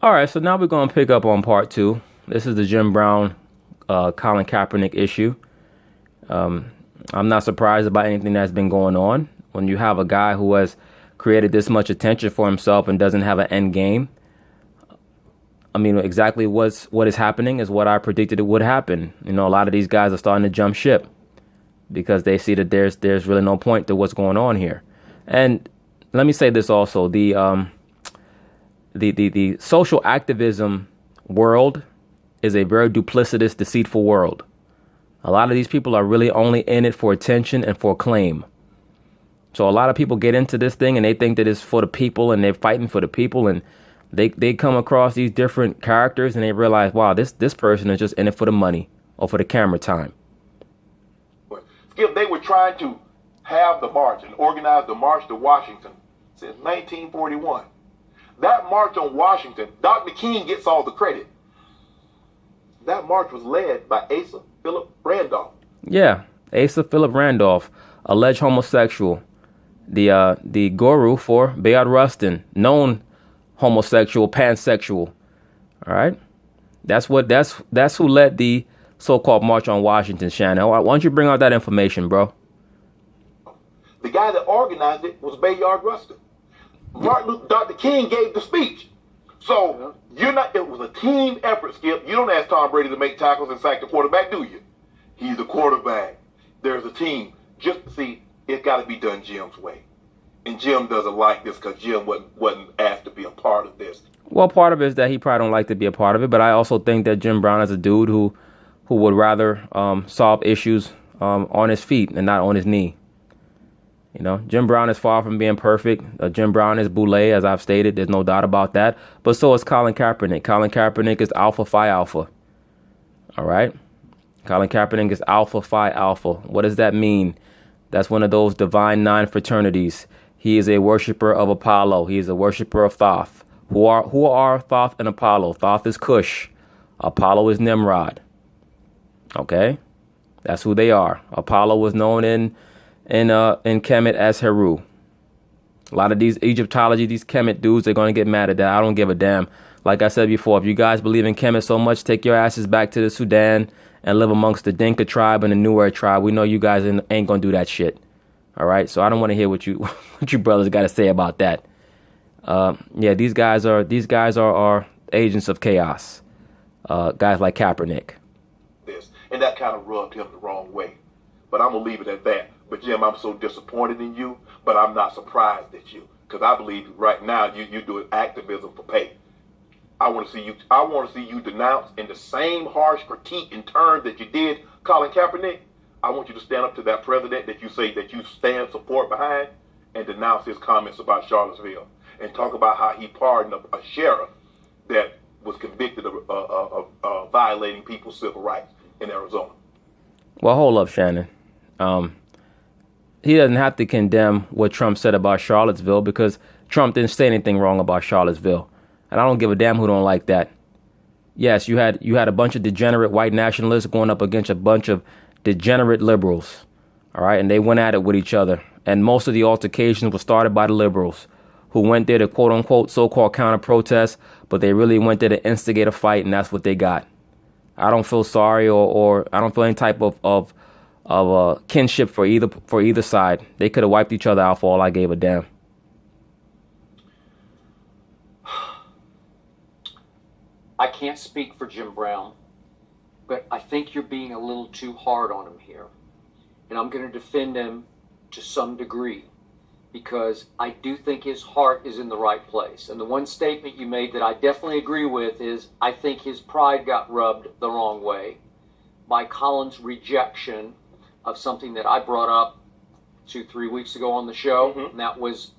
All right, so now we're going to pick up on part two. This is the Jim Brown, Colin Kaepernick issue. I'm not surprised about anything that's been going on. When you have a guy who has created this much attention for himself and doesn't have an end game, I mean, exactly what is happening is what I predicted it would happen. You know, a lot of these guys are starting to jump ship because they see that there's really no point to what's going on here. And let me say this also: the social activism world is a very duplicitous, deceitful world. A lot of these people are really only in it for attention and for acclaim. So a lot of people get into this thing and they think that it's for the people and they're fighting for the people, and they come across these different characters and they realize, wow, this person is just in it for the money or for the camera time. Skip, they were trying to have the march and organize the March to Washington since 1941. That march on Washington, Dr. King gets all the credit. That march was led by Asa Philip Randolph. Yeah, Asa Philip Randolph, alleged homosexual, the guru for Bayard Rustin, known homosexual, pansexual. All right, that's who led the so-called March on Washington. Shannon, why don't you bring out that information, bro? The guy that organized it was Bayard Rustin. Dr. King gave the speech. So it was a team effort, Skip. You don't ask Tom Brady to make tackles and sack the quarterback, do you? He's the quarterback. There's a team. Just see, it's got to be done Jim's way. And Jim doesn't like this because Jim wasn't asked to be a part of this. Well, part of it is that he probably don't like to be a part of it, but I also think that Jim Brown is a dude who would rather solve issues on his feet and not on his knee. You know, Jim Brown is far from being perfect. Jim Brown is boule, as I've stated. There's no doubt about that. But so is Colin Kaepernick. Colin Kaepernick is Alpha Phi Alpha. All right? Colin Kaepernick is Alpha Phi Alpha. What does that mean? That's one of those divine nine fraternities. He is a worshiper of Apollo. He is a worshiper of Thoth. Who are Thoth and Apollo? Thoth is Cush. Apollo is Nimrod. Okay? That's who they are. Apollo was known in Kemet as Heru. A lot of these Egyptology, these Kemet dudes, they're going to get mad at that. I don't give a damn. Like I said before, if you guys believe in Kemet so much, take your asses back to the Sudan and live amongst the Dinka tribe and the Nuer tribe. We know you guys ain't going to do that shit. All right? So I don't want to hear what you brothers got to say about that. Yeah, these guys are agents of chaos. Guys like Kaepernick. And that kind of rubbed him the wrong way. But I'm going to leave it at that. But Jim, I'm so disappointed in you, but I'm not surprised at you. Because I believe right now you're doing activism for pay. I want to see you denounce in the same harsh critique in terms that you did Colin Kaepernick. I want you to stand up to that president that you say that you stand support behind and denounce his comments about Charlottesville. And talk about how he pardoned a sheriff that was convicted of violating people's civil rights in Arizona. Well, hold up, Shannon. He doesn't have to condemn what Trump said about Charlottesville because Trump didn't say anything wrong about Charlottesville. And I don't give a damn who don't like that. Yes, you had a bunch of degenerate white nationalists going up against a bunch of degenerate liberals. All right. And they went at it with each other. And most of the altercations were started by the liberals who went there to, quote unquote, so-called counter protest. But they really went there to instigate a fight. And that's what they got. I don't feel sorry or I don't feel any type of kinship for either side. They could have wiped each other out for all I gave a damn. I can't speak for Jim Brown, but I think you're being a little too hard on him here. And I'm going to defend him to some degree because I do think his heart is in the right place. And the one statement you made that I definitely agree with is I think his pride got rubbed the wrong way by Colin's rejection of something that I brought up 2-3 weeks ago on the show. Mm-hmm. And that was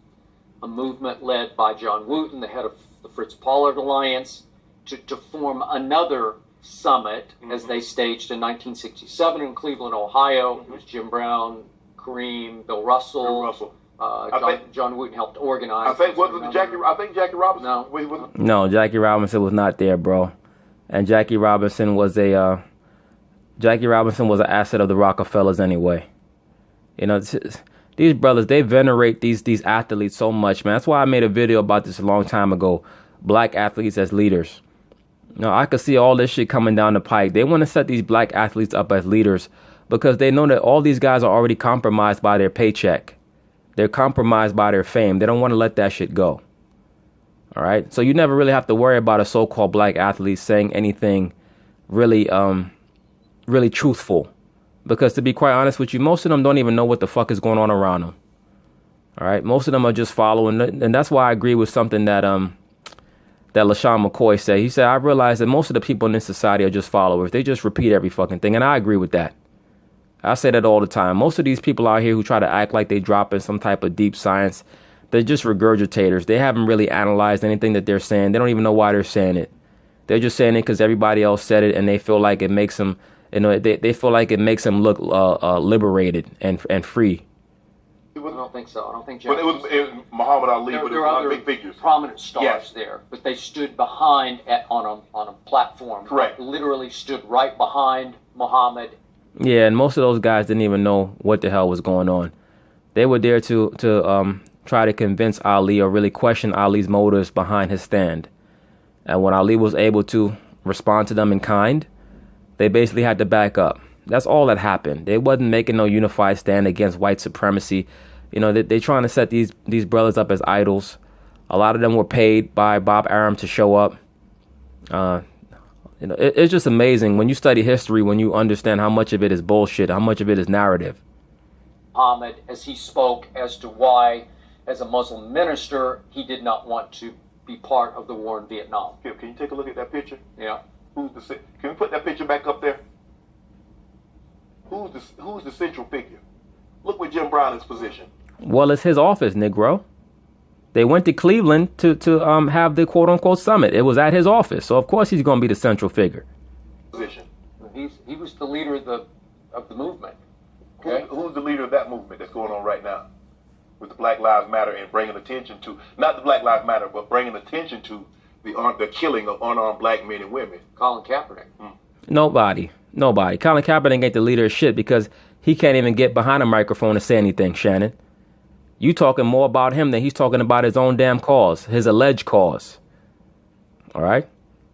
a movement led by John Wooten, the head of the Fritz Pollard Alliance, to form another summit, mm-hmm. as they staged in 1967 in Cleveland, Ohio. Mm-hmm. It was Jim Brown, Kareem, Bill Russell. John Wooten helped organize. I think Jackie Robinson. No, Jackie Robinson was not there, bro. And Jackie Robinson was an asset of the Rockefellers anyway. You know, these brothers, they venerate these athletes so much, man. That's why I made a video about this a long time ago. black athletes as leaders. Now, I could see all this shit coming down the pike. They want to set these black athletes up as leaders because they know that all these guys are already compromised by their paycheck. They're compromised by their fame. They don't want to let that shit go. All right. So you never really have to worry about a so-called black athlete saying anything really, really truthful. Because to be quite honest with you, most of them don't even know what the fuck is going on around them. All right. Most of them are just following. And that's why I agree with something that LaShawn McCoy said. He said, I realize that most of the people in this society are just followers. They just repeat every fucking thing. And I agree with that. I say that all the time. Most of these people out here who try to act like they drop in some type of deep science, they're just regurgitators. They haven't really analyzed anything that they're saying. They don't even know why they're saying it. They're just saying it because everybody else said it, and they feel like it makes them, they feel like it makes them look liberated and free. I don't think so. I don't think. But it was Muhammad Ali, but it there was are other big figures. prominent stars Yes. there, but they stood behind on a platform. Correct. Literally stood right behind Muhammad. Yeah, and most of those guys didn't even know what the hell was going on. They were there to try to convince Ali or really question Ali's motives behind his stand. And when Ali was able to respond to them in kind, they basically had to back up. That's all that happened. They wasn't making no unified stand against white supremacy. You know, they trying to set these brothers up as idols. A lot of them were paid by Bob Arum to show up. You know, it's just amazing when you study history, when you understand how much of it is bullshit, how much of it is narrative. Muhammad, as he spoke as to why, as a Muslim minister, he did not want to be part of the war in Vietnam. Can you take a look at that picture? Yeah. Can we put that picture back up there? Who's the central figure? Look where Jim Brown is positioned. Well, it's his office, Negro. They went to Cleveland to have the quote unquote summit. It was at his office, so of course he's going to be the central figure. Position. He was the leader of the movement. Okay. Who's the leader of that movement that's going on right now with the Black Lives Matter and bringing attention to, not the Black Lives Matter, but bringing attention to the killing of unarmed black men and women? Colin Kaepernick. Nobody. Colin Kaepernick ain't the leader of shit because he can't even get behind a microphone and say anything, Shannon. You talking more about him than he's talking about his own damn cause, his alleged cause. All right?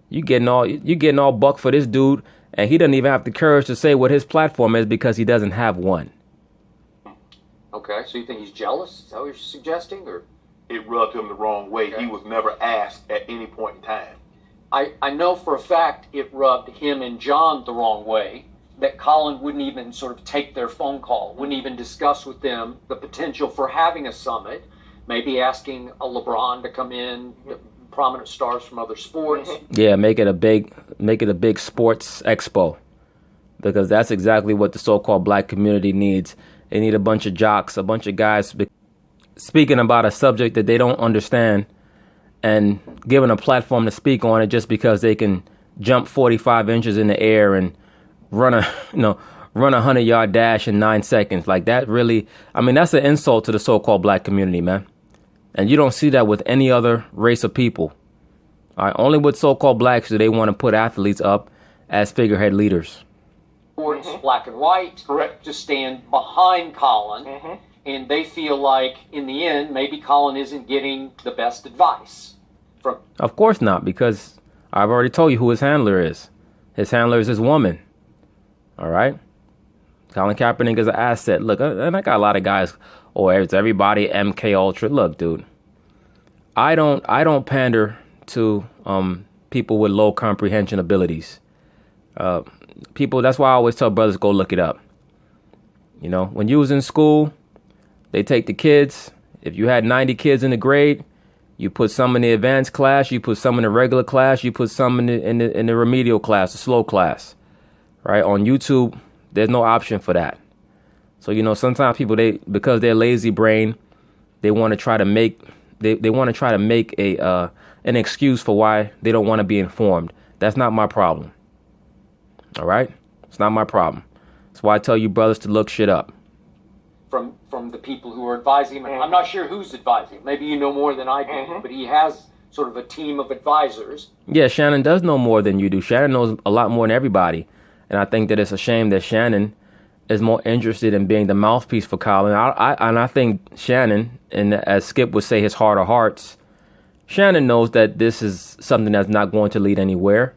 You getting all buck for this dude, and he doesn't even have the courage to say what his platform is because he doesn't have one. Okay, so you think he's jealous? Is that what you're suggesting? Or It rubbed him the wrong way. Okay. He was never asked at any point in time. I know for a fact it rubbed him and John the wrong way, that Colin wouldn't even sort of take their phone call, wouldn't even discuss with them the potential for having a summit, maybe asking a LeBron to come in, prominent stars from other sports. Yeah, make it a big sports expo, because that's exactly what the so-called black community needs. They need a bunch of jocks, a bunch of guys speaking about a subject that they don't understand and given a platform to speak on it just because they can jump 45 inches in the air and run a 100-yard dash in 9 seconds. Like that really, I mean, that's an insult to the so-called black community, man. And you don't see that with any other race of people. All right, only with so-called blacks do they want to put athletes up as figurehead leaders. Sports, black and white, Correct. to stand behind Colin, and they feel like, in the end, maybe Colin isn't getting the best advice from. Of course not, because I've already told you who his handler is. His handler is his woman. All right? Colin Kaepernick is an asset. Look, and I got a lot of guys, it's everybody MK Ultra. Look, dude, I don't pander to people with low comprehension abilities. People, that's why I always tell brothers, go look it up. You know, when you was in school, they take the kids. If you had 90 kids in the grade, you put some in the advanced class, you put some in the regular class, you put some in the remedial class, the slow class. Right? On YouTube, there's no option for that. So, you know, sometimes people, because they're lazy brain, they want to try to make an excuse for why they don't want to be informed. That's not my problem. All right? It's not my problem. That's why I tell you brothers to look shit up. From the people who are advising him. I'm not sure who's advising him. Maybe you know more than I do, but he has sort of a team of advisors. Yeah, Shannon does know more than you do. Shannon knows a lot more than everybody. And I think that it's a shame that Shannon is more interested in being the mouthpiece for Colin. I think Shannon, and as Skip would say, his heart of hearts, Shannon knows that this is something that's not going to lead anywhere.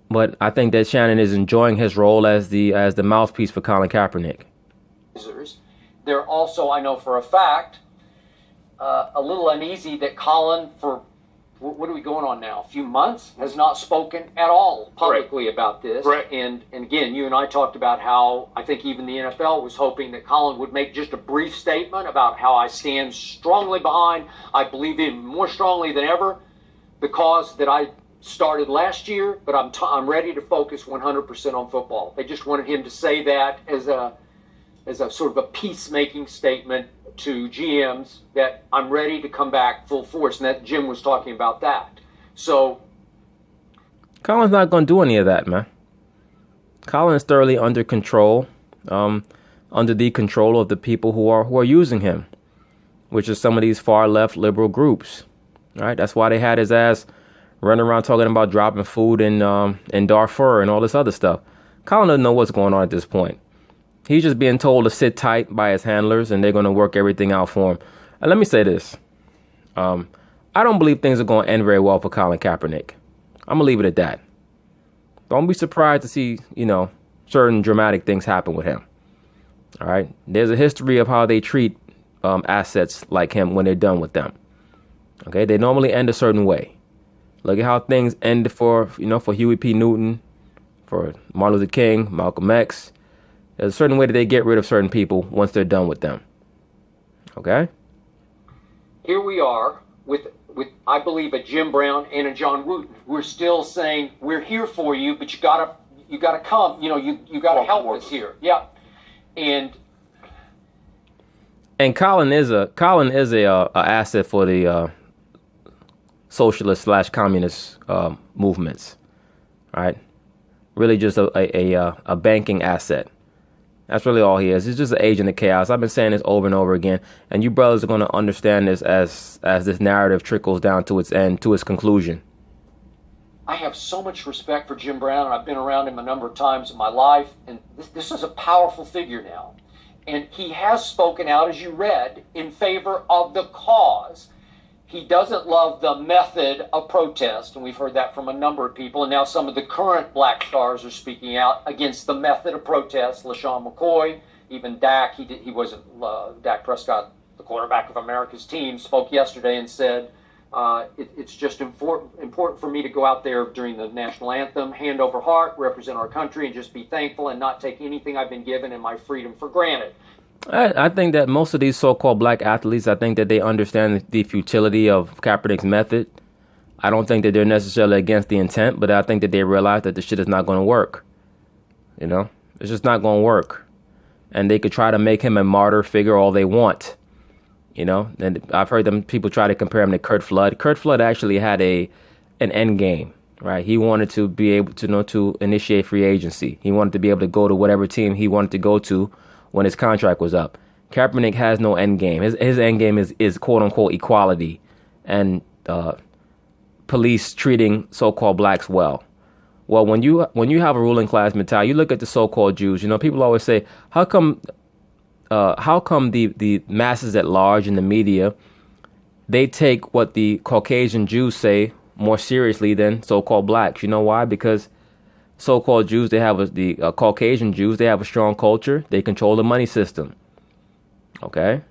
But I think that Shannon is enjoying his role as the mouthpiece for Colin Kaepernick. They're also, I know for a fact, a little uneasy that Colin, for what are we going on now? A few months, has not spoken at all publicly about this. Right. And again, you and I talked about how I think even the NFL was hoping that Colin would make just a brief statement about how I stand strongly behind, I believe even more strongly than ever, the cause that I started last year, but I'm ready to focus 100% on football. They just wanted him to say that as a sort of a peacemaking statement to GMs that I'm ready to come back full force, and that Jim was talking about that. So Colin's not going to do any of that, man. Colin is thoroughly under control, under the control of the people who are using him, which is some of these far left liberal groups. All right, that's why they had his ass running around talking about dropping food in Darfur and all this other stuff. Colin doesn't know what's going on at this point. He's just being told to sit tight by his handlers, and they're going to work everything out for him. And let me say this. I don't believe things are going to end very well for Colin Kaepernick. I'm going to leave it at that. Don't be surprised to see, certain dramatic things happen with him. All right? There's a history of how they treat assets like him when they're done with them. Okay? They normally end a certain way. Look at how things ended for Huey P. Newton, for Martin Luther King, Malcolm X. There's a certain way that they get rid of certain people once they're done with them. Okay? Here we are with I believe a Jim Brown and a John Wooten. We're still saying we're here for you, but you gotta come. You gotta help us here. Yeah, and Colin is a asset for the socialist/communist movements. All right, really just a banking asset. That's really all he is. He's just an agent of chaos. I've been saying this over and over again, and you brothers are going to understand this as this narrative trickles down to its end, to its conclusion. I have so much respect for Jim Brown, and I've been around him a number of times in my life, and this is a powerful figure now. And he has spoken out, as you read, in favor of the cause. He doesn't love the method of protest, and we've heard that from a number of people, and now some of the current black stars are speaking out against the method of protest. LaShawn McCoy, even Dak, he wasn't, Dak Prescott, the quarterback of America's team, spoke yesterday and said, it's just important for me to go out there during the national anthem, hand over heart, represent our country, and just be thankful and not take anything I've been given and my freedom for granted. I think that most of these so-called black athletes, I think that they understand the futility of Kaepernick's method. I don't think that they're necessarily against the intent, but I think that they realize that the shit is not going to work. It's just not going to work. And they could try to make him a martyr figure all they want. And I've heard people try to compare him to Curt Flood. Curt Flood actually had an end game, right? He wanted to be able to initiate free agency. He wanted to be able to go to whatever team he wanted to go to when his contract was up. Kaepernick has no end game. His end game is quote unquote equality and police treating so-called blacks well. Well, when you have a ruling class mentality, you look at the so-called Jews. People always say, how come the masses at large in the media, they take what the Caucasian Jews say more seriously than so-called blacks? You know why? Because so-called Jews, the Caucasian Jews, they have a strong culture. They control the money system. Okay?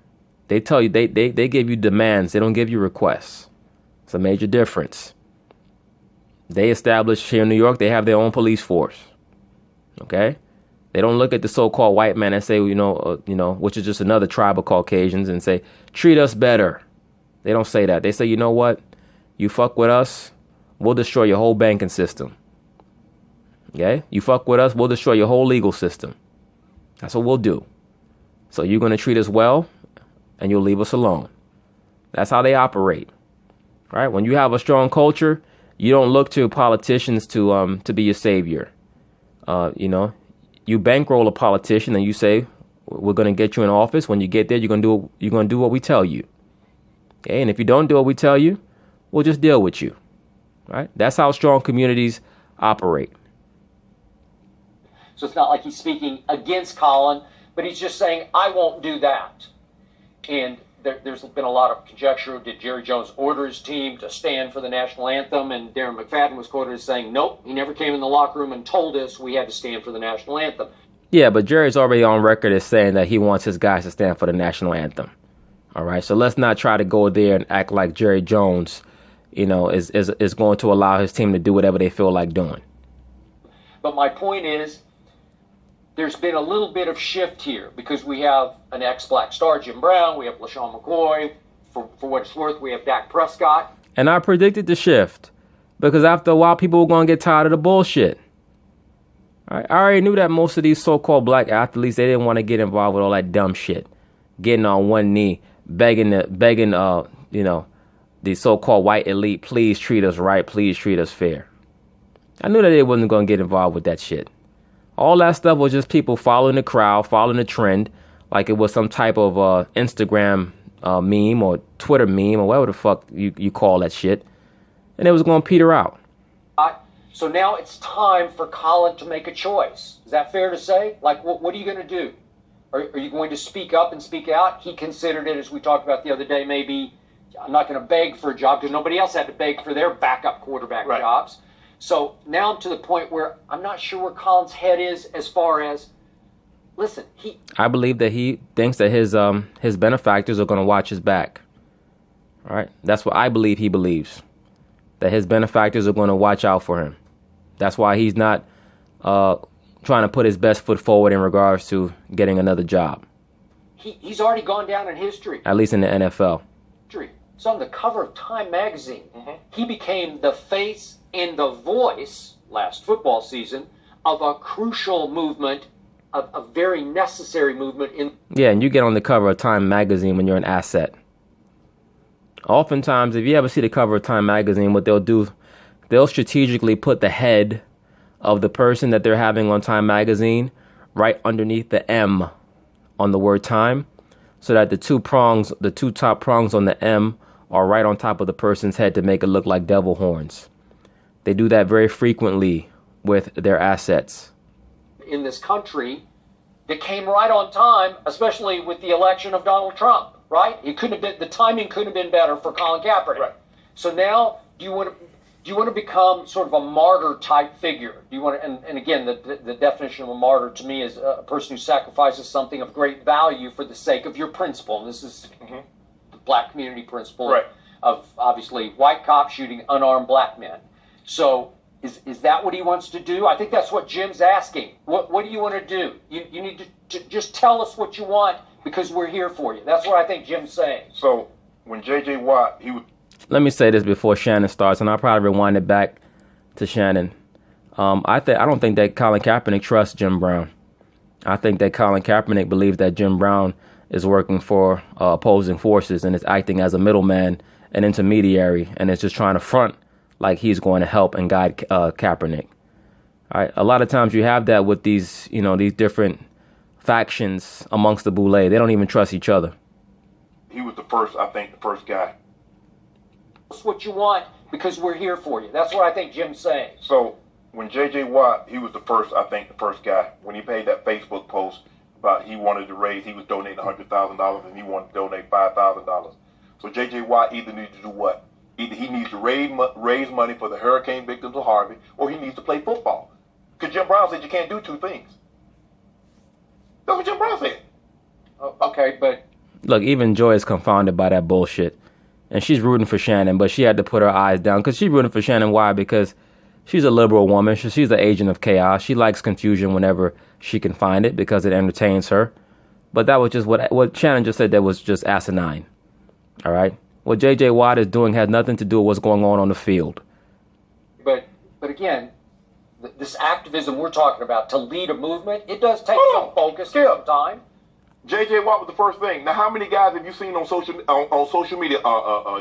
They tell you, they give you demands. They don't give you requests. It's a major difference. They establish here in New York, they have their own police force. Okay? They don't look at the so-called white man and say, which is just another tribe of Caucasians, and say, treat us better. They don't say that. They say, you know what? You fuck with us, we'll destroy your whole banking system. Okay? You fuck with us, we'll destroy your whole legal system. That's what we'll do. So you're going to treat us well, and you'll leave us alone. That's how they operate. Right? When you have a strong culture, you don't look to politicians to be your savior. You bankroll a politician and you say, we're going to get you in office. When you get there, you're going to do what we tell you. Okay? And if you don't do what we tell you, we'll just deal with you. Right? That's how strong communities operate. So it's not like he's speaking against Colin, but he's just saying, I won't do that. And there's been a lot of conjecture. Did Jerry Jones order his team to stand for the national anthem? And Darren McFadden was quoted as saying, nope, he never came in the locker room and told us we had to stand for the national anthem. Yeah, but Jerry's already on record as saying that he wants his guys to stand for the national anthem. All right, so let's not try to go there and act like Jerry Jones, is going to allow his team to do whatever they feel like doing. But my point is, there's been a little bit of shift here because we have an ex-Black star, Jim Brown. We have LaShawn McCoy. For what it's worth, we have Dak Prescott. And I predicted the shift because after a while, people were going to get tired of the bullshit. All right, I already knew that most of these so-called black athletes, they didn't want to get involved with all that dumb shit. Getting on one knee, begging, the so-called white elite, please treat us right, please treat us fair. I knew that they wasn't going to get involved with that shit. All that stuff was just people following the crowd, following the trend, like it was some type of Instagram meme or Twitter meme or whatever the fuck you call that shit. And it was going to peter out. So now it's time for Colin to make a choice. Is that fair to say? Like, what are you going to do? Are you going to speak up and speak out? He considered it, as we talked about the other day, maybe I'm not going to beg for a job because nobody else had to beg for their backup quarterback jobs. So now I'm to the point where I'm not sure where Colin's head is as far as, listen, I believe that he thinks that his benefactors are going to watch his back. All right? That's what I believe he believes, that his benefactors are going to watch out for him. That's why he's not trying to put his best foot forward in regards to getting another job. He's already gone down in history. At least in the NFL. It's on the cover of Time magazine. Mm-hmm. He became the face and the voice last football season of a crucial movement, a very necessary movement in. Yeah, and you get on the cover of Time magazine when you're an asset. Oftentimes, if you ever see the cover of Time magazine, what they'll do, they'll strategically put the head of the person that they're having on Time magazine right underneath the M on the word Time, so that the two top prongs on the M are right on top of the person's head to make it look like devil horns. They do that very frequently with their assets. In this country that came right on time, especially with the election of Donald Trump, right? The timing couldn't have been better for Colin Kaepernick. Right. So now, do you want to become sort of a martyr type figure? Do you want to, and again, the definition of a martyr to me is a person who sacrifices something of great value for the sake of your principle. And this is the black community principle of obviously white cops shooting unarmed black men. So is that what he wants to do? I think that's what Jim's asking. What do you want to do? You need to just tell us what you want because we're here for you. That's what I think Jim's saying. So when J.J. Watt, Let me say this before Shannon starts, and I'll probably rewind it back to Shannon. I don't think that Colin Kaepernick trusts Jim Brown. I think that Colin Kaepernick believes that Jim Brown is working for opposing forces and is acting as a middleman, an intermediary, and is just trying to front like he's going to help and guide Kaepernick. All right. A lot of times you have that with these different factions amongst the Boule. They don't even trust each other. He was the first guy. That's what you want because we're here for you. That's what I think Jim's saying. So when J.J. Watt, he was the first guy. When he made that Facebook post about he wanted to raise, he was donating $100,000 and he wanted to donate $5,000. So J.J. Watt either needs to do what? Either he needs to raise money for the hurricane victims of Harvey, or he needs to play football. Because Jim Brown said you can't do two things. That's what Jim Brown said. Okay, but look, even Joy is confounded by that bullshit. And she's rooting for Shannon, but she had to put her eyes down because she's rooting for Shannon. Why? Because she's a liberal woman. She's an agent of chaos. She likes confusion whenever she can find it because it entertains her. But that was just what Shannon just said. That was just asinine. All right. What J.J. Watt is doing has nothing to do with what's going on the field. But again, this activism we're talking about to lead a movement, it does take some focus, some time. J.J. Watt was the first thing. Now, how many guys have you seen on social media,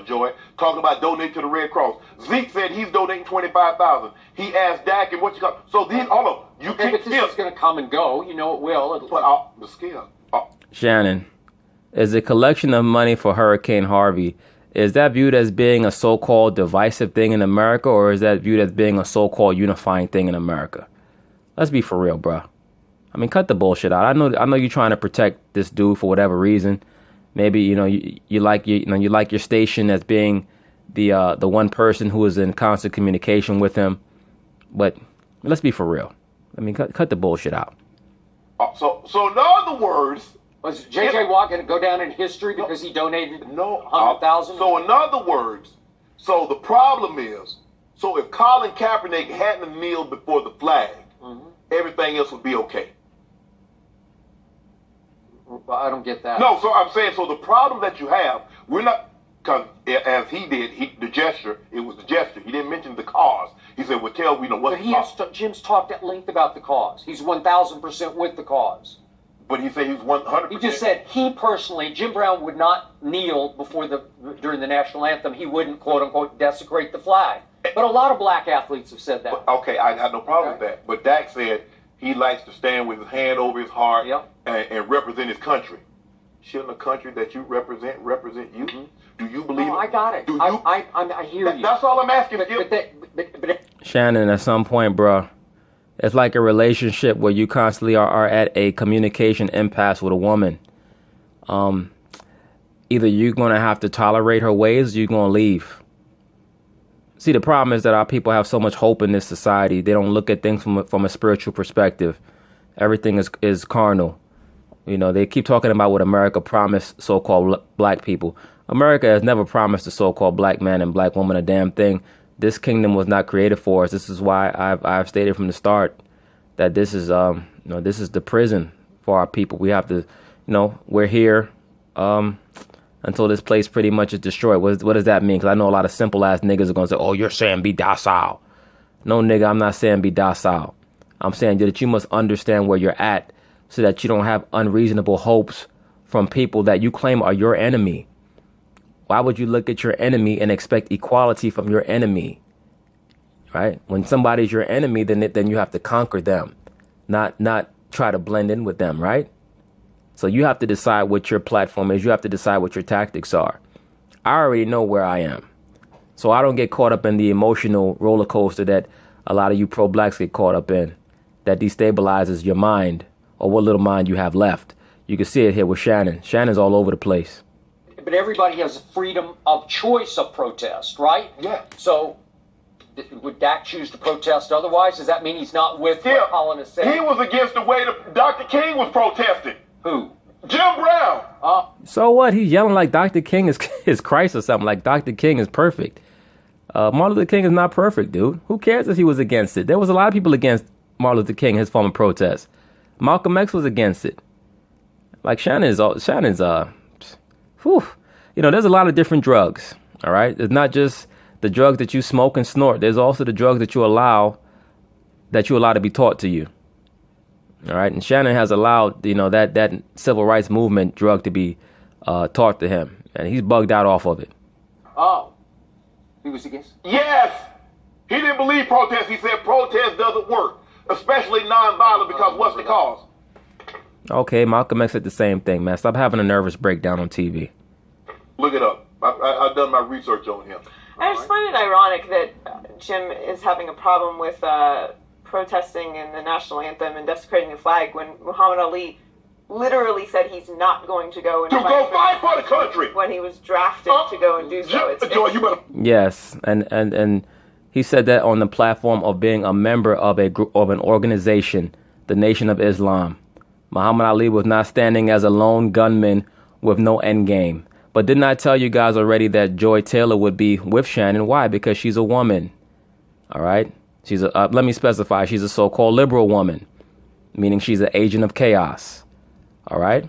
Joy, talking about donating to the Red Cross? Zeke said he's donating $25,000. He asked Dak and what you got. So these all of you can't. But this is going to come and go. You know it will. But the scale. Shannon, is a collection of money for Hurricane Harvey, is that viewed as being a so-called divisive thing in America, or is that viewed as being a so-called unifying thing in America? Let's be for real, bro. I mean, cut the bullshit out. I know you're trying to protect this dude for whatever reason, Maybe you like you like your station as being the one person who is in constant communication with him. But let's be for real. I mean, cut the bullshit out. So in other words, was J.J. Watt going to go down in history because he donated $100,000? So in other words, so the problem is, so if Colin Kaepernick hadn't kneeled before the flag, everything else would be okay. I don't get that. No, so I'm saying, so the problem that you have, we're not, because as he did, the gesture, it was the gesture. He didn't mention the cause. He said, well, tell me, what's the cause? Jim's talked at length about the cause. He's 1,000% with the cause. But he said he's 100%. He just said he personally, Jim Brown would not kneel during the national anthem. He wouldn't, quote unquote, desecrate the flag. But a lot of black athletes have said that. Okay, I have no problem with that. But Dak said he likes to stand with his hand over his heart and represent his country. Shouldn't the country that you represent you? Mm-hmm. Do you believe? No, I got it. I hear you. That's all I'm asking. But Shannon, at some point, bro, it's like a relationship where you constantly are at a communication impasse with a woman. Either you're going to have to tolerate her ways or you're going to leave. See, the problem is that our people have so much hope in this society. They don't look at things from a spiritual perspective. Everything is carnal. They keep talking about what America promised so-called black people. America has never promised the so-called black man and black woman a damn thing. This kingdom was not created for us. This is why I've stated from the start that this is this is the prison for our people. We have to, we're here until this place pretty much is destroyed. What does that mean? Because I know a lot of simple ass niggas are gonna say, "Oh, you're saying be docile." No, nigga, I'm not saying be docile. I'm saying that you must understand where you're at, so that you don't have unreasonable hopes from people that you claim are your enemy. Why would you look at your enemy and expect equality from your enemy? Right? When somebody's your enemy, then you have to conquer them, not try to blend in with them, right? So you have to decide what your platform is. You have to decide what your tactics are. I already know where I am. So I don't get caught up in the emotional roller coaster that a lot of you pro-blacks get caught up in, that destabilizes your mind or what little mind you have left. You can see it here with Shannon. Shannon's all over the place. But everybody has freedom of choice of protest, right? Yeah. So would Dak choose to protest otherwise? Does that mean he's not with what Colin has said? He was against the way that Dr. King was protesting. Who? Jim Brown. So what? He's yelling like Dr. King is Christ or something, like Dr. King is perfect. Martin Luther King is not perfect, dude. Who cares if he was against it? There was a lot of people against Martin Luther King, his form of protest. Malcolm X was against it. Like Shannon's there's a lot of different drugs, all right? It's not just the drugs that you smoke and snort. There's also the drugs that you allow to be taught to you, all right? And Shannon has allowed, that civil rights movement drug to be taught to him, and he's bugged out off of it. Oh, he was against? Yes! He didn't believe protest. He said protest doesn't work, especially nonviolent, because what's the cause? Okay, Malcolm X said the same thing, man. Stop having a nervous breakdown on TV. Look it up. I've done my research on him. I just find it ironic that Jim is having a problem with protesting in the national anthem and desecrating the flag when Muhammad Ali literally said he's not going to go and fight for the country when he was drafted to go and do so. Yes, and he said that on the platform of being a member of a group of an organization, the Nation of Islam. Muhammad Ali was not standing as a lone gunman with no end game. But didn't I tell you guys already that Joy Taylor would be with Shannon? Why? Because she's a woman. All right. She's let me specify. She's a so-called liberal woman, meaning she's an agent of chaos. All right.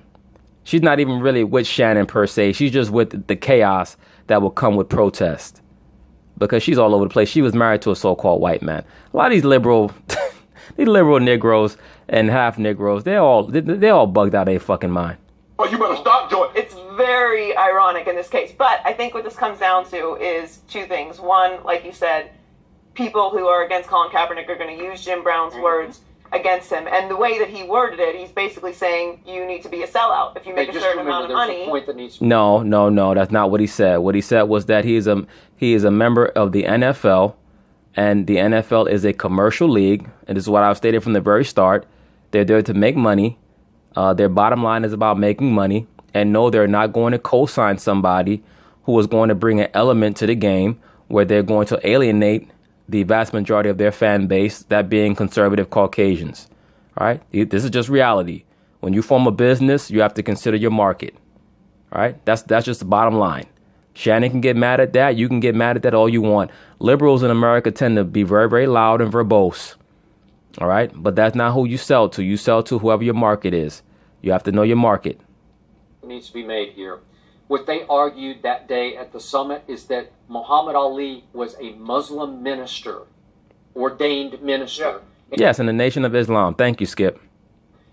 She's not even really with Shannon per se. She's just with the chaos that will come with protest, because she's all over the place. She was married to a so-called white man. A lot of these liberal Negroes and half Negroes, they're all bugged out of their fucking mind. Oh, you better stop, Joy. It's very ironic in this case. But I think what this comes down to is two things. One, like you said, people who are against Colin Kaepernick are going to use Jim Brown's words against him. And the way that he worded it, he's basically saying you need to be a sellout if you make a certain amount of money. No, that's not what he said. What he said was that he is a member of the NFL, and the NFL is a commercial league. And this is what I've stated from the very start. They're there to make money. Their bottom line is about making money. and no, they're not going to co-sign somebody who is going to bring an element to the game where they're going to alienate the vast majority of their fan base, that being conservative Caucasians. All right? This is just reality. When you form a business, you have to consider your market. All right? That's just the bottom line. Shannon can get mad at that. You can get mad at that all you want. Liberals in America tend to be very, very loud and verbose. All right? But that's not who you sell to. You sell to whoever your market is. You have to know your market. Needs to be made here. What they argued that day at the summit is that Muhammad Ali was a Muslim minister, ordained minister. Yeah. Yes, in the Nation of Islam. Thank you, Skip.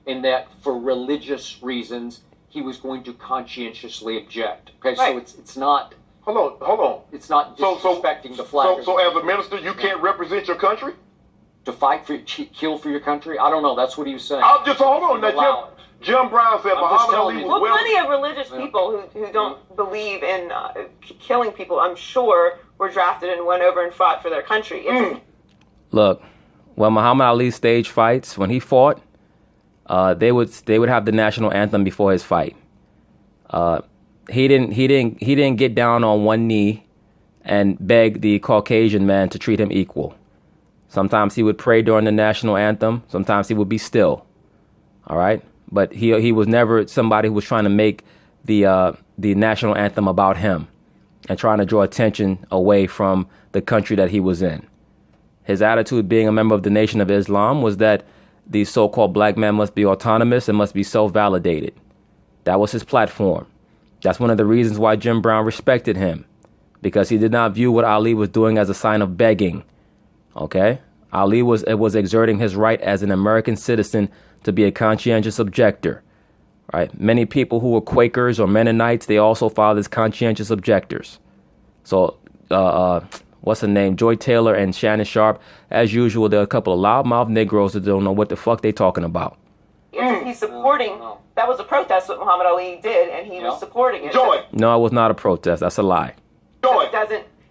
And that for religious reasons, he was going to conscientiously object. Okay, right. So it's not. Hold on. It's not disrespecting the flag. So as a minister, you can't represent your country? To fight for, kill for your country? I don't know. That's what he was saying. I'll just hold on. Now, Jim Brown said Muhammad Ali was well, plenty of religious people who don't believe in killing people, I'm sure, were drafted and went over and fought for their country. Look, when Muhammad Ali staged fights, when he fought, they would have the national anthem before his fight. He didn't get down on one knee and beg the Caucasian man to treat him equal. Sometimes he would pray during the national anthem. Sometimes he would be still. All right. But he was never somebody who was trying to make the national anthem about him and trying to draw attention away from the country that he was in. His attitude, being a member of the Nation of Islam, was that the so-called black man must be autonomous and must be self-validated. That was his platform. That's one of the reasons why Jim Brown respected him, because he did not view what Ali was doing as a sign of begging. Okay? Ali was exerting his right as an American citizen to be a conscientious objector. Right? Many people who were Quakers or Mennonites, they also filed as conscientious objectors. So, what's her name? Joy Taylor and Shannon Sharp, as usual, they're a couple of loudmouth Negroes that don't know what the fuck they talking about. He's supporting. That was a protest what Muhammad Ali did, and he was supporting it. Joy. No, it was not a protest. That's a lie. Joy.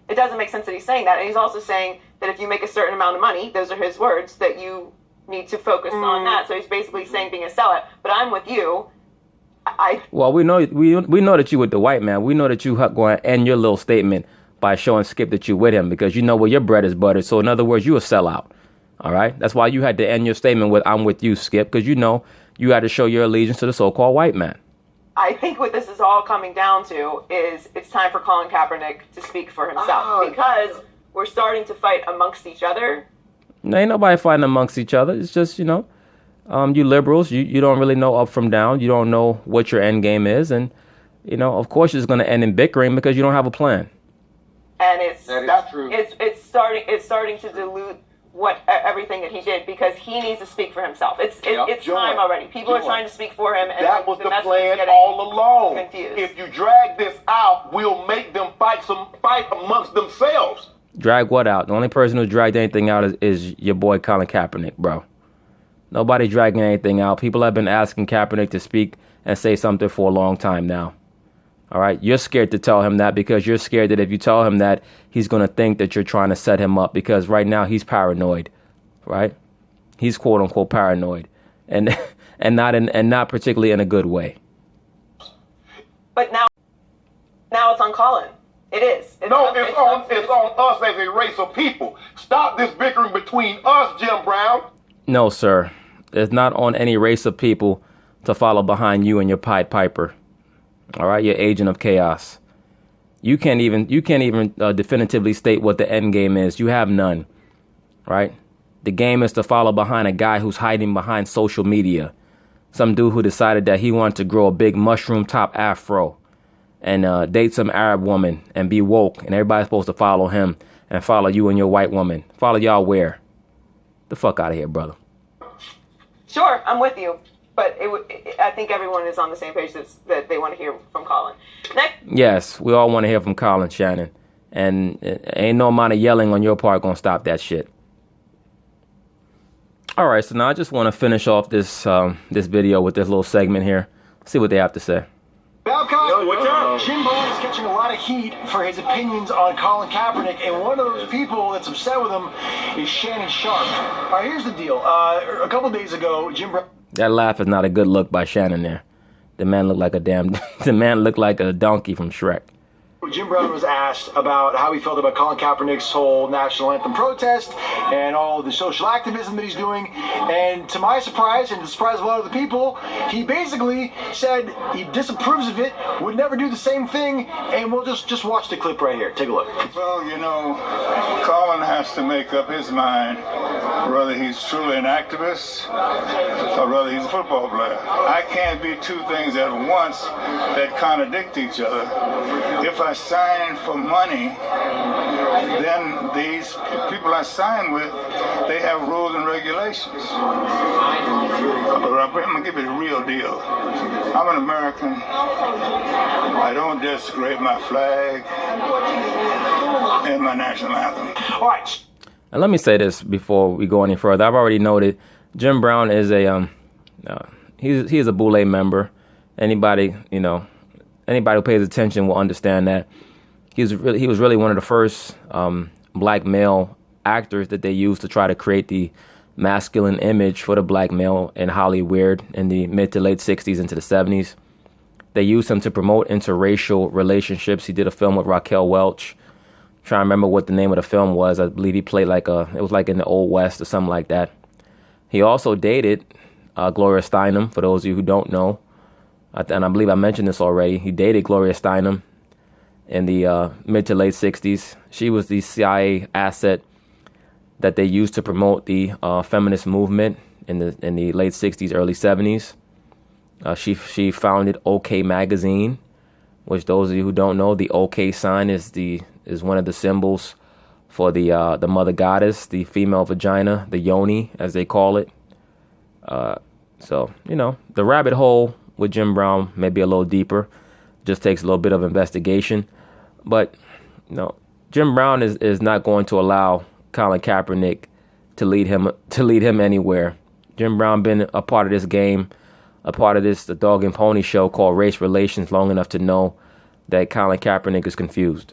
It doesn't make sense that he's saying that. And he's also saying that if you make a certain amount of money, those are his words, that you need to focus on that. So he's basically saying being a sellout. But I'm with you. Well, we know that you with the white man. We know that you going to end your little statement by showing Skip that you with him, because you know where your bread is buttered. So in other words, you a sellout. All right. That's why you had to end your statement with "I'm with you, Skip," because you know you had to show your allegiance to the so-called white man. I think what this is all coming down to is it's time for Colin Kaepernick to speak for himself, because we're starting to fight amongst each other. No, ain't nobody fighting amongst each other. It's just, you liberals, you don't really know up from down. You don't know what your end game is. And, of course it's going to end in bickering because you don't have a plan. And that's true. It's starting to dilute everything that he did, because he needs to speak for himself. It's time already. People are trying to speak for him, and that was the plan all along. Confused. If you drag this out, we'll make them fight amongst themselves. Drag what out? The only person who dragged anything out is your boy Colin Kaepernick, bro. Nobody dragging anything out. People have been asking Kaepernick to speak and say something for a long time now. All right, you're scared to tell him that because you're scared that if you tell him that, he's going to think that you're trying to set him up, because right now he's paranoid, right? He's quote unquote paranoid, and not particularly in a good way. But now it's on Colin. It is. It's on us as a race of people. Stop this bickering between us, Jim Brown. No, sir. It's not on any race of people to follow behind you and your Pied Piper. All right, your agent of chaos. You can't even definitively state what the end game is. You have none. Right? The game is to follow behind a guy who's hiding behind social media. Some dude who decided that he wanted to grow a big mushroom top afro and date some Arab woman and be woke, and everybody's supposed to follow him and follow you and your white woman. Follow y'all where? The fuck out of here, brother. Sure, I'm with you. But I think everyone is on the same page that they want to hear from Colin. Next. Yes, we all want to hear from Colin, Shannon. And ain't no amount of yelling on your part going to stop that shit. All right, so now I just want to finish off this video with this little segment here. See what they have to say. Babcock, what's up? Jim Brown is catching a lot of heat for his opinions on Colin Kaepernick, and one of those people that's upset with him is Shannon Sharp. All right, here's the deal. A couple days ago, Jim Brown... That laugh is not a good look by Shannon there. the man looked like a damn the man looked like a donkey from Shrek. Jim Brown was asked about how he felt about Colin Kaepernick's whole national anthem protest and all the social activism that he's doing. And to my surprise, and to the surprise of a lot of the people, he basically said he disapproves of it, would never do the same thing, and we'll just watch the clip right here. Take a look. Well, you know, Colin has to make up his mind whether he's truly an activist or whether he's a football player. I can't be two things at once that contradict each other. If I sign for money, then these people I sign with, they have rules and regulations. But I'm going to give you the real deal. I'm an American. I don't desecrate my flag and my national anthem. All right. And let me say this before we go any further. I've already noted Jim Brown is a he's a Boule member. Anybody who pays attention will understand that he was really one of the first black male actors that they used to try to create the masculine image for the black male in Hollywood in the mid to late 60s into the 70s. They used him to promote interracial relationships. He did a film with Raquel Welch. Trying to remember what the name of the film was. I believe he played it was like in the Old West or something like that. He also dated Gloria Steinem, for those of you who don't know. And I believe I mentioned this already. He dated Gloria Steinem in the mid to late 60s. She was the CIA asset that they used to promote the feminist movement in the late 60s, early 70s. She founded OK Magazine, which those of you who don't know, the OK sign is one of the symbols for the mother goddess, the female vagina, the yoni, as they call it. So, the rabbit hole with Jim Brown may be a little deeper. Just takes a little bit of investigation. But, Jim Brown is not going to allow Colin Kaepernick to lead him anywhere. Jim Brown been a part of this game, a part of the dog and pony show called Race Relations long enough to know that Colin Kaepernick is confused.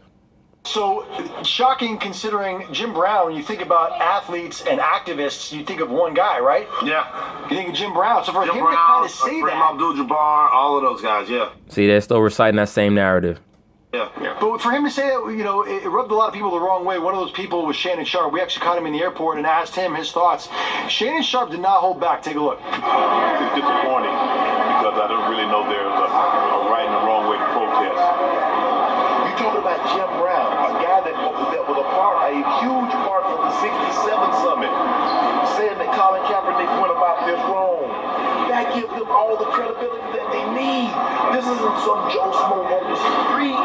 So shocking, considering Jim Brown, when you think about athletes and activists, you think of one guy, right? Yeah. You think of Jim Brown. So for Jim him Brown, to kind of say Kareem that, Abdul-Jabbar, all of those guys, yeah. See, they're still reciting that same narrative. Yeah. But for him to say that, it rubbed a lot of people the wrong way. One of those people was Shannon Sharp. We actually caught him in the airport and asked him his thoughts. Shannon Sharp did not hold back. Take a look. It's disappointing because I don't really know there's a right and a wrong way to protest. You talk about Jim Brown, a guy that was a huge part of the '67 summit, saying that Colin Kaepernick went about this wrong. That gives them all the credibility that they need. This isn't some Joe Smo on the street.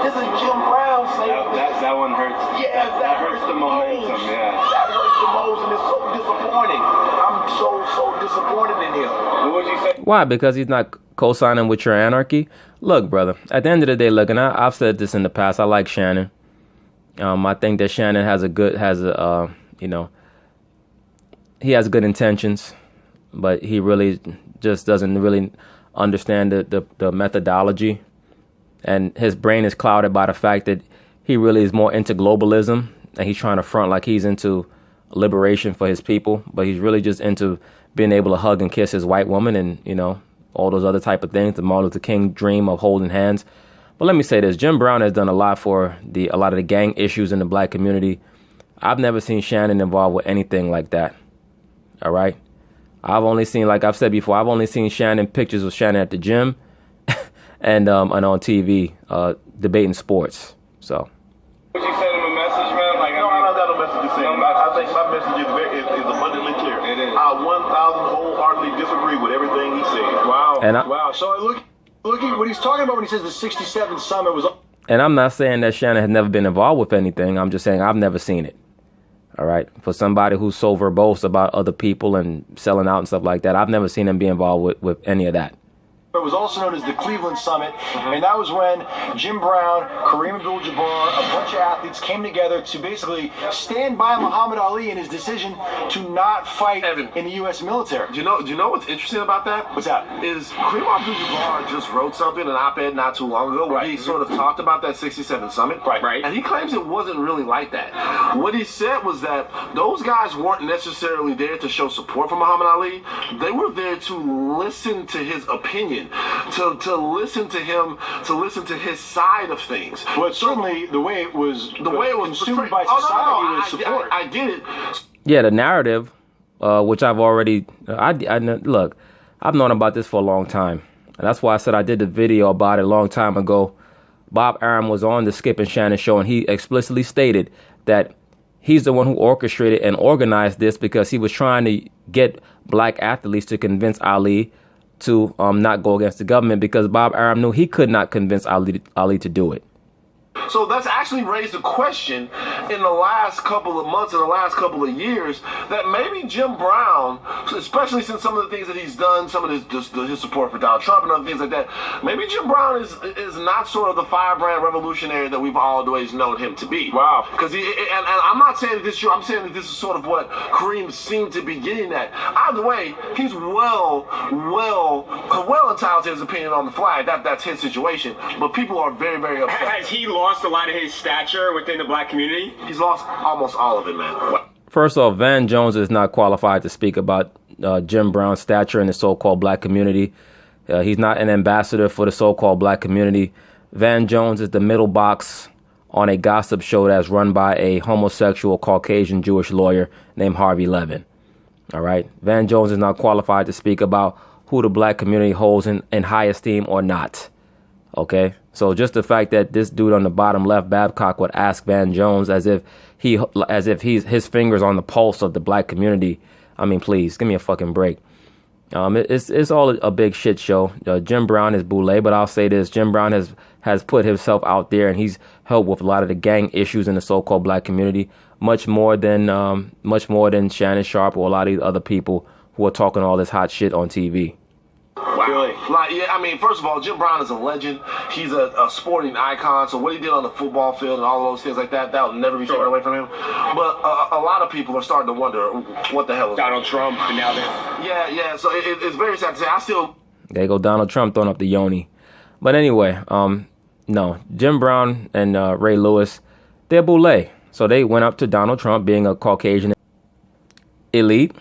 This is Jim Brown saying that one hurts. Yeah, that hurts the momentum. Yeah, that hurts the most, and it's so disappointing. I'm so disappointed in him. What would you say? Why? Because he's not co-signing with your anarchy? Look, brother, at the end of the day, look, and I've said this in the past, I like Shannon. I think that Shannon he has good intentions, but he really just doesn't really understand the methodology. And his brain is clouded by the fact that he really is more into globalism, and he's trying to front like he's into liberation for his people, but he's really just into being able to hug and kiss his white woman and, all those other type of things, the Martin Luther King dream of holding hands. But let me say this, Jim Brown has done a lot for a lot of the gang issues in the black community. I've never seen Shannon involved with anything like that. All right? I've only seen, like I've said before, I've only seen pictures of Shannon at the gym and on TV debating sports. So. Would you send him a message, man? No, I don't got no message to send. I think my message is abundantly clear. It is. I 1,000 wholeheartedly disagree with everything he said. Wow. And wow. So look at what he's talking about when he says the '67 summit was. And I'm not saying that Shannon has never been involved with anything. I'm just saying I've never seen it. All right. For somebody who's so verbose about other people and selling out and stuff like that, I've never seen him be involved with any of that. It was also known as the Cleveland Summit, and that was when Jim Brown, Kareem Abdul-Jabbar, a bunch of athletes came together to basically stand by Muhammad Ali in his decision to not fight in the U.S. military. Do you know what's interesting about that? What's that? Is Kareem Abdul-Jabbar just wrote something, an op-ed not too long ago, where he sort of talked about that '67 summit. Right. And he claims it wasn't really like that. What he said was that those guys weren't necessarily there to show support for Muhammad Ali. They were there to listen to his opinions question, to listen to him, to listen to his side of things. But certainly the way it was consumed by Oh, society no, was support. I get it. Yeah, the narrative, which I've already, look, I've known about this for a long time. And that's why I said I did the video about it a long time ago. Bob Arum was on the Skip and Shannon show, and he explicitly stated that he's the one who orchestrated and organized this because he was trying to get black athletes to convince Ali to not go against the government, because Bob Arum knew he could not convince Ali to do it. So that's actually raised a question in the last couple of months, in the last couple of years, that maybe Jim Brown, especially since some of the things that he's done, some of his support for Donald Trump and other things like that, maybe Jim Brown is not sort of the firebrand revolutionary that we've always known him to be. Wow. Because and I'm not saying that this is true. I'm saying that this is sort of what Kareem seemed to be getting at. Either way, he's well entitled to his opinion on the flag. That's his situation. But people are very, very upset. Has he lost a lot of his stature within the black community? He's lost almost all of it, man. First off, Van Jones is not qualified to speak about Jim Brown's stature in the so-called black community. He's not an ambassador for the so-called black community. Van Jones is the middle box on a gossip show that's run by a homosexual Caucasian Jewish lawyer named Harvey Levin. All right. Van Jones is not qualified to speak about who the black community holds in high esteem or not. Okay. So just the fact that this dude on the bottom left, Babcock, would ask Van Jones as if his fingers on the pulse of the black community. I mean, please give me a fucking break. It's all a big shit show. Jim Brown is boule, but I'll say this: Jim Brown has put himself out there, and he's helped with a lot of the gang issues in the so-called black community, much more than Shannon Sharp or a lot of these other people who are talking all this hot shit on TV. Wow. Really? Like, yeah, I mean, first of all, Jim Brown is a legend. He's a sporting icon. So what he did on the football field and all those things like that will never be taken away from him. But a lot of people are starting to wonder what the hell is Donald Trump, and now Yeah. So it's very sad to say. There go Donald Trump throwing up the yoni. But anyway, no, Jim Brown and Ray Lewis, they're boule. So they went up to Donald Trump, being a Caucasian elite,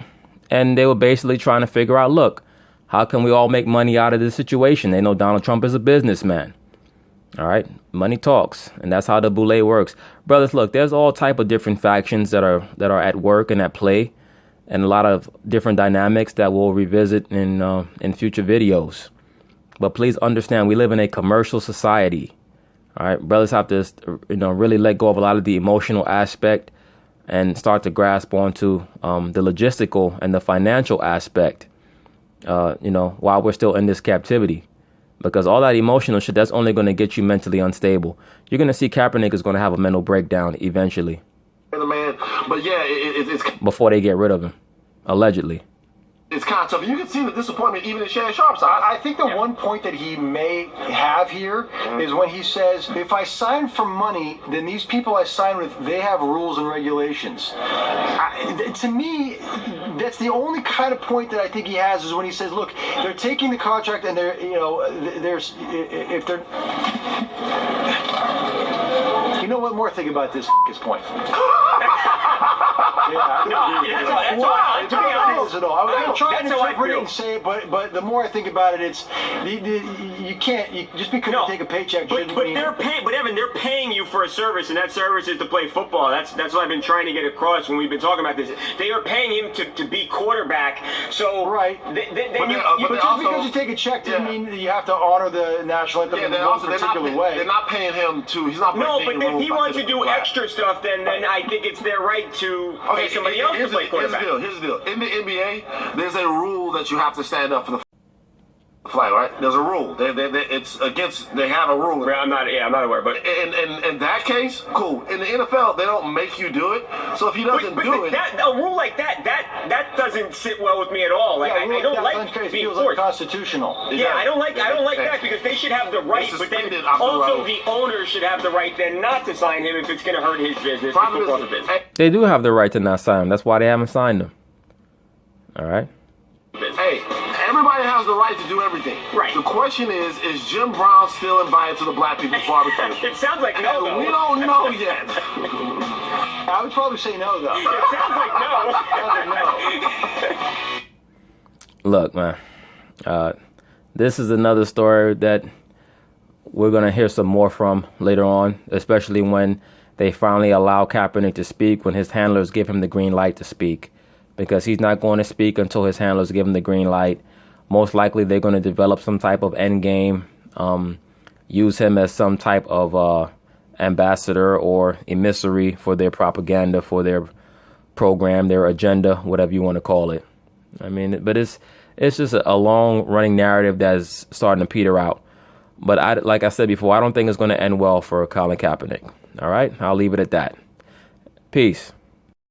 and they were basically trying to figure out, look, how can we all make money out of this situation? They know Donald Trump is a businessman. All right. Money talks. And that's how the boule works. Brothers, look, there's all type of different factions that are at work and at play, and a lot of different dynamics that we'll revisit in future videos. But please understand, we live in a commercial society. All right. Brothers have to, really let go of a lot of the emotional aspect and start to grasp onto the logistical and the financial aspect. While we're still in this captivity, because all that emotional shit, that's only going to get you mentally unstable. You're going to see Kaepernick is going to have a mental breakdown eventually. Man, but yeah, it's before they get rid of him, allegedly. It's kind of tough. You can see the disappointment even in Shannon Sharp's eyes. I think the one point that he may have here is when he says, if I sign for money, then these people I sign with, they have rules and regulations. To me, that's the only kind of point that I think he has, is when he says, look, they're taking the contract and they're, if they're... You know one more thing about this point. I'm trying to interpret it and say it, but the more I think about it, it's you can't just because you take a paycheck. But Evan, they're paying you for a service, and that service is to play football. That's what I've been trying to get across when we've been talking about this. They are paying him to be quarterback. So right. But just because you take a check doesn't mean that you have to honor the national anthem in one particular way. They're not paying him to. He's not. No, but if he wants to do extra stuff, then I think it's their right to pay somebody else to play quarterback. Here's the deal. In the NBA, there's a rule that you have to stand up for the flag, right? There's a rule. It's against. They have a rule. I'm not aware. But in that case, cool. In the NFL, they don't make you do it. So if he doesn't do it, a rule like that doesn't sit well with me at all. Like I don't like being forced. Unconstitutional. Exactly. Yeah, I don't like that because they should have the right, but then also the owner should have the right then not to sign him if it's going to hurt his business. They do have the right to not sign him. That's why they haven't signed him. All right. Hey, everybody has the right to do everything. Right. The question is Jim Brown still invited to the Black People's Barbecue? It sounds like no, though. We don't know yet. I would probably say no, though. It sounds like no. Look, man. this is another story that we're going to hear some more from later on, especially when they finally allow Kaepernick to speak, when his handlers give him the green light to speak, because he's not going to speak until his handlers give him the green light. Most likely they're going to develop some type of end game, use him as some type of ambassador or emissary for their propaganda, for their program, their agenda, whatever you want to call it. I mean, but it's just a long running narrative that's starting to peter out. But like I said before, I don't think it's going to end well for Colin Kaepernick. All right, I'll leave it at that. Peace.